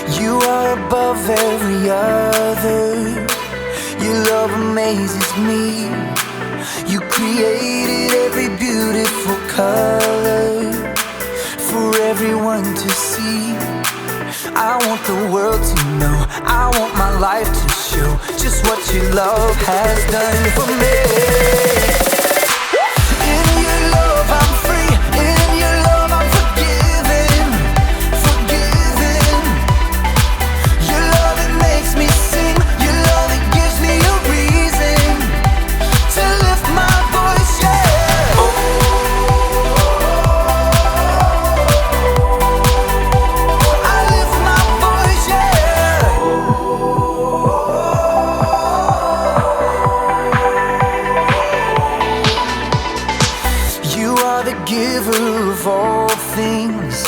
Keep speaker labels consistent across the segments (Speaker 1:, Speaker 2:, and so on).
Speaker 1: You are above every other. Your love amazes me. You created every beautiful color for everyone to see. I want the world to know, I want my life to show just what your love has done for me. In your love I'm free, in your love I'm forgiven, forgiven. Your love it makes me sing, your love it gives me a reason to lift my voice, yeah. I lift my voice, yeah. You are the giver of all things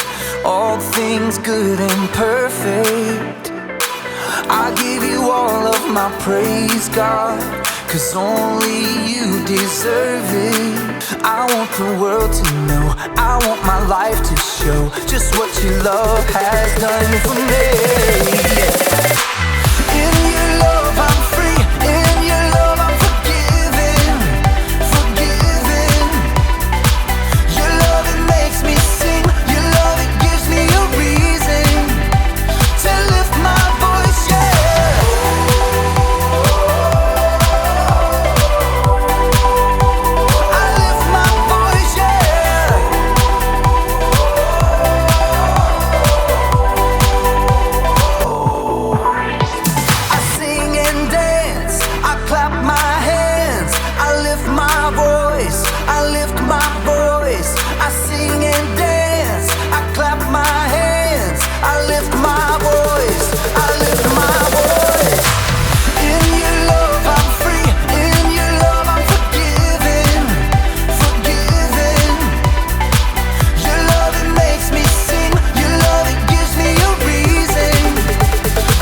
Speaker 1: good and perfect. I give you all of my praise, God, 'cause only you deserve it. I want the world to know, I want my life to show just what your love has done for me. In your love I'm free, in your love I'm forgiven, forgiven. Your love it makes me sing, your love it gives me a reason to lift my voice, yeah. I lift my voice, yeah. I sing and dance, I clap my hands, I lift my voice, I lift my voice. I sing and dance, I clap my hands, I lift my voice, I lift my voice. In your love I'm free, in your love I'm forgiven, forgiven. Your love it makes me sing, your love it gives me a reason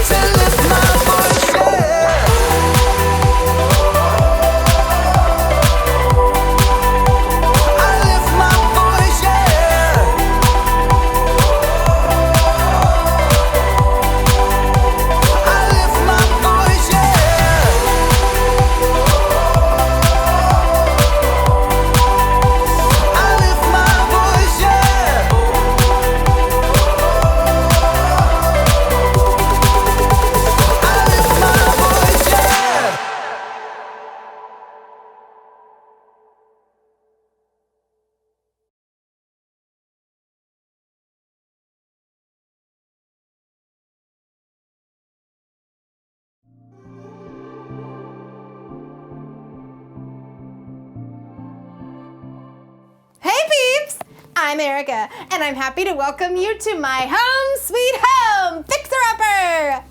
Speaker 1: to lift my voice, yeah. I lift my voice, yeah. I lift my voice, yeah. I lift my voice, yeah. I lift my voice, yeah.
Speaker 2: Hey peeps! I'm Erica, and I'm happy to welcome you to my home sweet home Fixer Upper!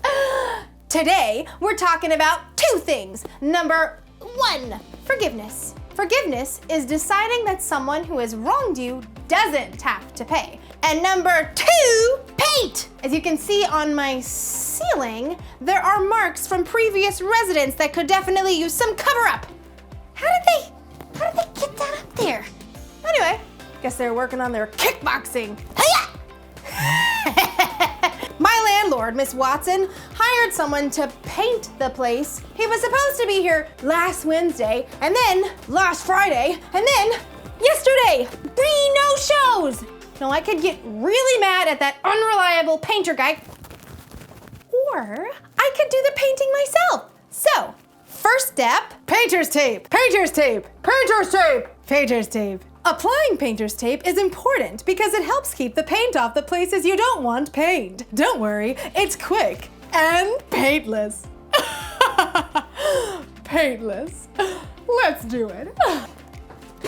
Speaker 2: Today, we're talking about two things. Number one, forgiveness. Forgiveness is deciding that someone who has wronged you doesn't have to pay. And number two, paint! As you can see on my ceiling, there are marks from previous residents that could definitely use some cover-up. How did they get that up there? Anyway, guess they're working on their kickboxing. Hi-ya! My landlord, Miss Watson, hired someone to paint the place. He was supposed to be here last Wednesday, and then last Friday, and then yesterday. 3 no-shows. Now I could get really mad at that unreliable painter guy, or I could do the painting myself. So, first step, painter's tape, painter's tape, painter's tape, painter's tape. Applying painter's tape is important because it helps keep the paint off the places you don't want painted. Don't worry, it's quick and paintless. Paintless. Let's do it.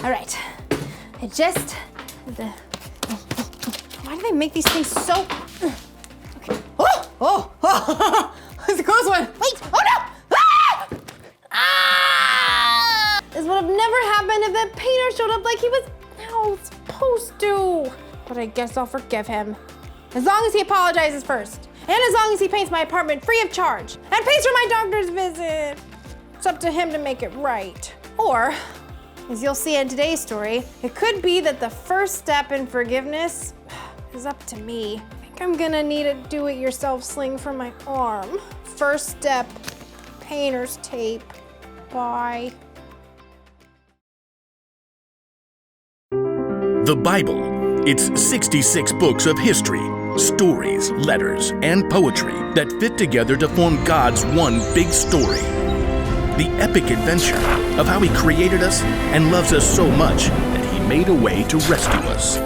Speaker 2: All right, why do they make these things so, okay. Oh, it's a close one. Wait, oh no! Ah! This would have never happened if that painter showed up like he was supposed to. But I guess I'll forgive him. As long as he apologizes first. And as long as he paints my apartment free of charge. And pays for my doctor's visit. It's up to him to make it right. Or, as you'll see in today's story, it could be that the first step in forgiveness is up to me. think I'm gonna need a do-it-yourself sling for my arm. First step, painter's tape. Bye.
Speaker 3: The Bible. It's 66 books of history, stories, letters, and poetry that fit together to form God's one big story. The epic adventure of how He created us and loves us so much that He made a way to rescue us.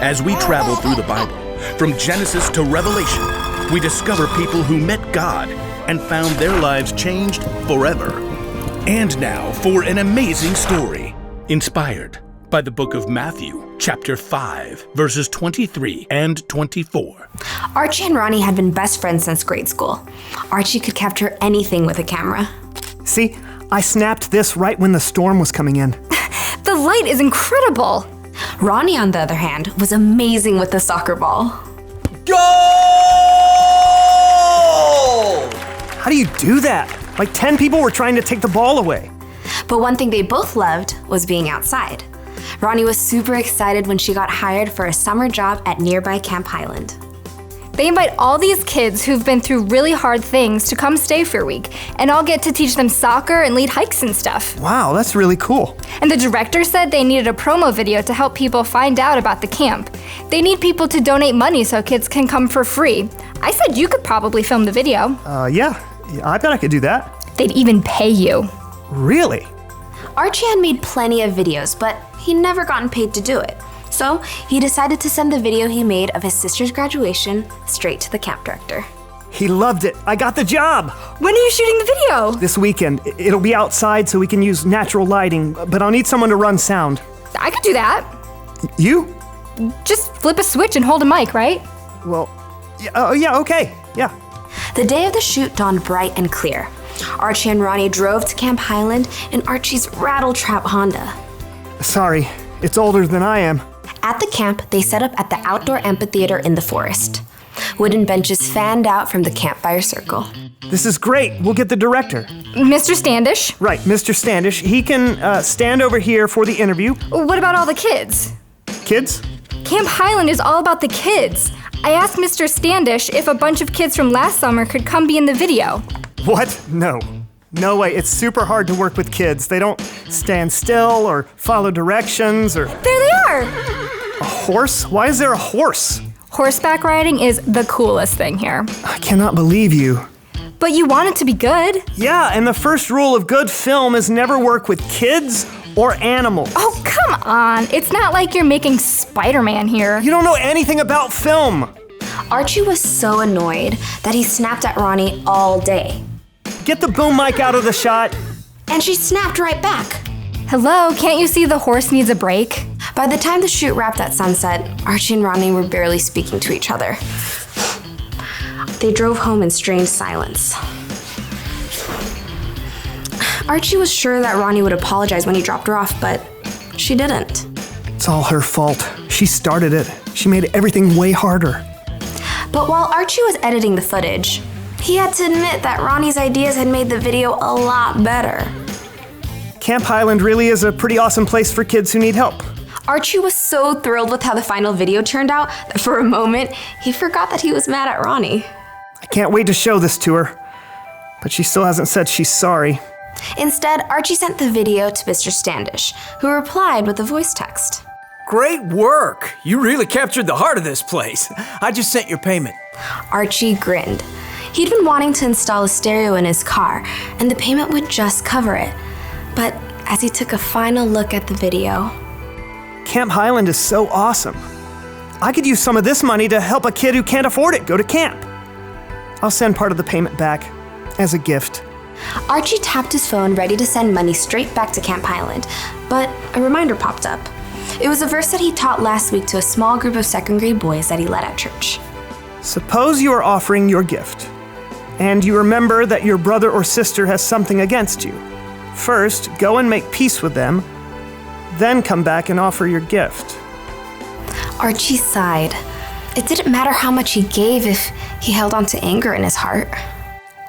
Speaker 3: As we travel through the Bible, from Genesis to Revelation, we discover people who met God and found their lives changed forever. And now for an amazing story, inspired by the book of Matthew, chapter 5, verses 23 and 24.
Speaker 4: Archie and Ronnie had been best friends since grade school. Archie could capture anything with a camera.
Speaker 5: See, I snapped this right when the storm was coming in.
Speaker 4: The light is incredible! Ronnie, on the other hand, was amazing with the soccer ball.
Speaker 6: Goal!
Speaker 5: How do you do that? Like 10 people were trying to take the ball away.
Speaker 4: But one thing they both loved was being outside. Ronnie was super excited when she got hired for a summer job at nearby Camp Highland.
Speaker 7: They invite all these kids who've been through really hard things to come stay for a week, and I'll get to teach them soccer and lead hikes and stuff.
Speaker 5: Wow, that's really cool.
Speaker 7: And the director said they needed a promo video to help people find out about the camp. They need people to donate money so kids can come for free. I said you could probably film the video.
Speaker 5: Yeah, I bet I could do that.
Speaker 7: They'd even pay you.
Speaker 5: Really?
Speaker 4: Archie had made plenty of videos, but he'd never gotten paid to do it. So he decided to send the video he made of his sister's graduation straight to the camp director.
Speaker 5: He loved it. I got the job.
Speaker 7: When are you shooting the video?
Speaker 5: This weekend. It'll be outside so we can use natural lighting, but I'll need someone to run sound.
Speaker 7: I could do that.
Speaker 5: You?
Speaker 7: Just flip a switch and hold a mic, right?
Speaker 5: Well, yeah, okay, yeah.
Speaker 4: The day of the shoot dawned bright and clear. Archie and Ronnie drove to Camp Highland in Archie's Rattletrap Honda.
Speaker 5: Sorry, it's older than I am.
Speaker 4: At the camp, they set up at the outdoor amphitheater in the forest. Wooden benches fanned out from the campfire circle.
Speaker 5: This is great. We'll get the director.
Speaker 7: Mr. Standish?
Speaker 5: Right, Mr. Standish. He can stand over here for the interview.
Speaker 7: What about all the kids?
Speaker 5: Kids?
Speaker 7: Camp Highland is all about the kids. I asked Mr. Standish if a bunch of kids from last summer could come be in the video.
Speaker 5: What? No. No way. It's super hard to work with kids. They don't stand still or follow directions or...
Speaker 7: There they are!
Speaker 5: A horse? Why is there a horse?
Speaker 7: Horseback riding is the coolest thing here.
Speaker 5: I cannot believe you.
Speaker 7: But you want it to be good.
Speaker 5: Yeah, and the first rule of good film is never work with kids or animals.
Speaker 7: Oh, come on. It's not like you're making Spider-Man here.
Speaker 5: You don't know anything about film.
Speaker 4: Archie was so annoyed that he snapped at Ronnie all day.
Speaker 5: Get the boom mic out of the shot.
Speaker 4: And she snapped right back.
Speaker 7: Hello, can't you see the horse needs a break?
Speaker 4: By the time the shoot wrapped at sunset, Archie and Ronnie were barely speaking to each other. They drove home in strange silence. Archie was sure that Ronnie would apologize when he dropped her off, but she didn't.
Speaker 5: It's all her fault. She started it. She made everything way harder.
Speaker 4: But while Archie was editing the footage, he had to admit that Ronnie's ideas had made the video a lot better.
Speaker 5: Camp Highland really is a pretty awesome place for kids who need help.
Speaker 4: Archie was so thrilled with how the final video turned out that for a moment, he forgot that he was mad at Ronnie.
Speaker 5: I can't wait to show this to her, but she still hasn't said she's sorry.
Speaker 4: Instead, Archie sent the video to Mr. Standish, who replied with a voice text.
Speaker 6: Great work! You really captured the heart of this place. I just sent your payment.
Speaker 4: Archie grinned. He'd been wanting to install a stereo in his car, and the payment would just cover it. But as he took a final look at the video...
Speaker 5: Camp Highland is so awesome. I could use some of this money to help a kid who can't afford it go to camp. I'll send part of the payment back as a gift.
Speaker 4: Archie tapped his phone ready to send money straight back to Camp Highland, but a reminder popped up. It was a verse that he taught last week to a small group of second grade boys that he led at church.
Speaker 5: Suppose you are offering your gift, and you remember that your brother or sister has something against you. First, go and make peace with them, then come back and offer your gift.
Speaker 4: Archie sighed. It didn't matter how much he gave if he held on to anger in his heart.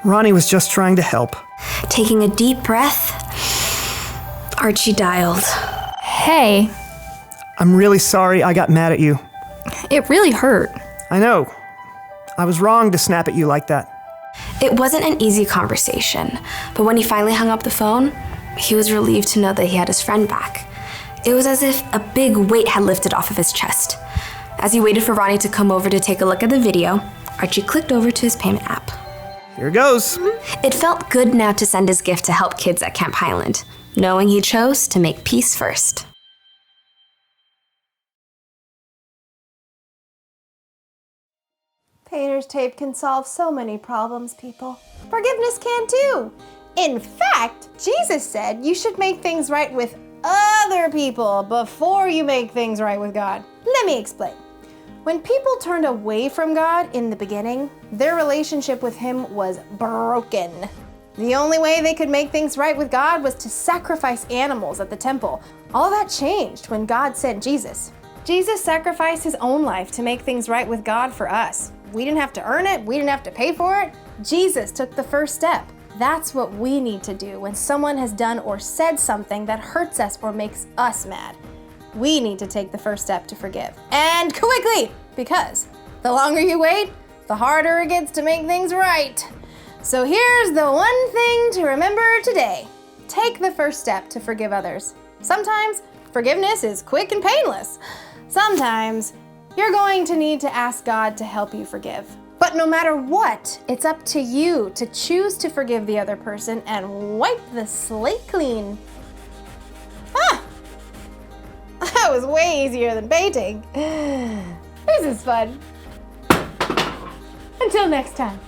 Speaker 5: Ronnie was just trying to help.
Speaker 4: Taking a deep breath, Archie dialed.
Speaker 7: Hey.
Speaker 5: I'm really sorry I got mad at you.
Speaker 7: It really hurt.
Speaker 5: I know. I was wrong to snap at you like that.
Speaker 4: It wasn't an easy conversation, but when he finally hung up the phone, he was relieved to know that he had his friend back. It was as if a big weight had lifted off of his chest. As he waited for Ronnie to come over to take a look at the video, Archie clicked over to his payment app.
Speaker 5: Here goes.
Speaker 4: It felt good now to send his gift to help kids at Camp Highland, knowing he chose to make peace first.
Speaker 2: Painter's tape can solve so many problems, people. Forgiveness can too. In fact, Jesus said you should make things right with other people before you make things right with God. Let me explain. When people turned away from God in the beginning, their relationship with Him was broken. The only way they could make things right with God was to sacrifice animals at the temple. All that changed when God sent Jesus. Jesus sacrificed His own life to make things right with God for us. We didn't have to earn it, we didn't have to pay for it. Jesus took the first step. That's what we need to do when someone has done or said something that hurts us or makes us mad. We need to take the first step to forgive. And quickly, because the longer you wait, the harder it gets to make things right. So here's the one thing to remember today. Take the first step to forgive others. Sometimes forgiveness is quick and painless. Sometimes you're going to need to ask God to help you forgive. But no matter what, it's up to you to choose to forgive the other person and wipe the slate clean. That was way easier than painting. This is fun. Until next time.